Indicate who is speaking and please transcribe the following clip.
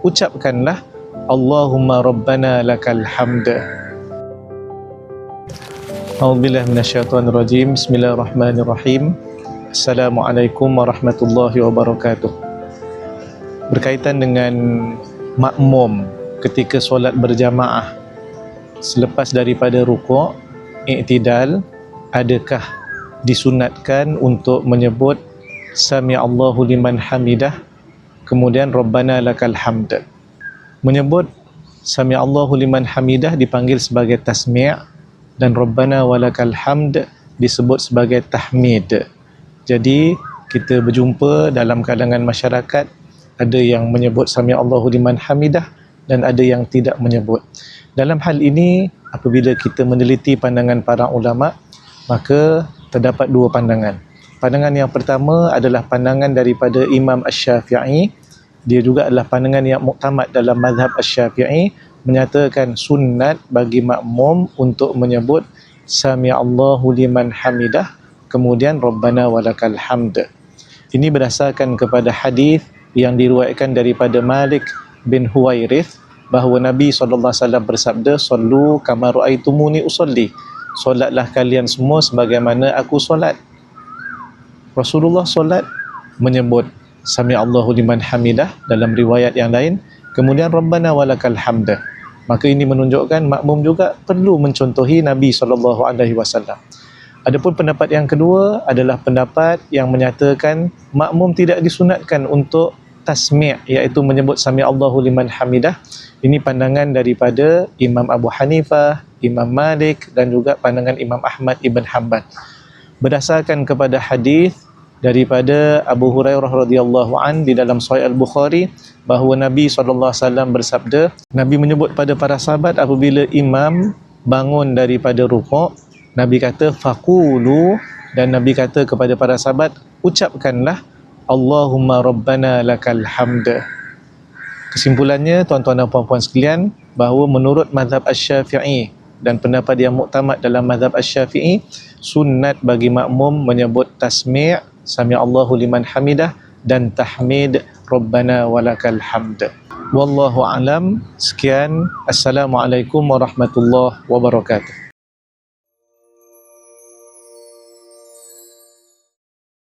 Speaker 1: ucapkanlah Allahumma rabbana lakal hamd. A'udzubillahi minasyaitonirrajim. Bismillahirrahmanirrahim. Assalamualaikum warahmatullahi wabarakatuh. Berkaitan dengan makmum ketika solat berjamaah, selepas daripada rukuk, i'tidal, adakah disunatkan untuk menyebut Sami Allahu liman hamidah, kemudian Rabbana lakal hamd? Menyebut Sami Allahu liman hamidah dipanggil sebagai tasmi', dan Rabbana walakal hamd disebut sebagai tahmid. Jadi kita berjumpa dalam kalangan masyarakat, ada yang menyebut Sami Allahu liman hamidah dan ada yang tidak menyebut. Dalam hal ini, apabila kita meneliti pandangan para ulama, maka terdapat dua pandangan. Pandangan yang pertama adalah pandangan daripada Imam Asy-Syafi'i. Dia juga adalah pandangan yang muktamad dalam mazhab Asy-Syafi'i, menyatakan sunat bagi makmum untuk menyebut Sami Allahu liman hamidah, kemudian Rabbana walakal hamd. Ini berdasarkan kepada hadis yang diriwayatkan daripada Malik bin Huwairith bahawa Nabi SAW bersabda, "Sallu kama ra'aitumuni usolli." Solatlah kalian semua sebagaimana aku solat. Rasulullah solat menyebut Sami Allahu liman hamidah dalam riwayat yang lain, kemudian Rabbana walakal hamd. Maka ini menunjukkan makmum juga perlu mencontohi Nabi SAW. Adapun pendapat yang kedua adalah pendapat yang menyatakan makmum tidak disunatkan untuk tasmi', iaitu menyebut Sami Allahu liman hamidah. Ini pandangan daripada Imam Abu Hanifah, Imam Malik dan juga pandangan Imam Ahmad ibn Hanbal. Berdasarkan kepada hadis daripada Abu Hurairah radhiyallahu an di dalam Sahih Al-Bukhari bahawa Nabi SAW bersabda, Nabi menyebut pada para sahabat apabila imam bangun daripada rukuk, Nabi kata faqulu, dan Nabi kata kepada para sahabat, ucapkanlah Allahumma rabbana lakal hamd. Kesimpulannya, tuan-tuan dan puan-puan sekalian, bahawa menurut mazhab Asy-Syafi'i dan pendapat yang muktamad dalam mazhab Asy-Syafi'i, sunat bagi makmum menyebut tasmi', Sami Allahu liman hamidah, dan tahmid Rabbana walakal hamd. Wallahu a'lam. Sekian. Assalamualaikum warahmatullahi wabarakatuh.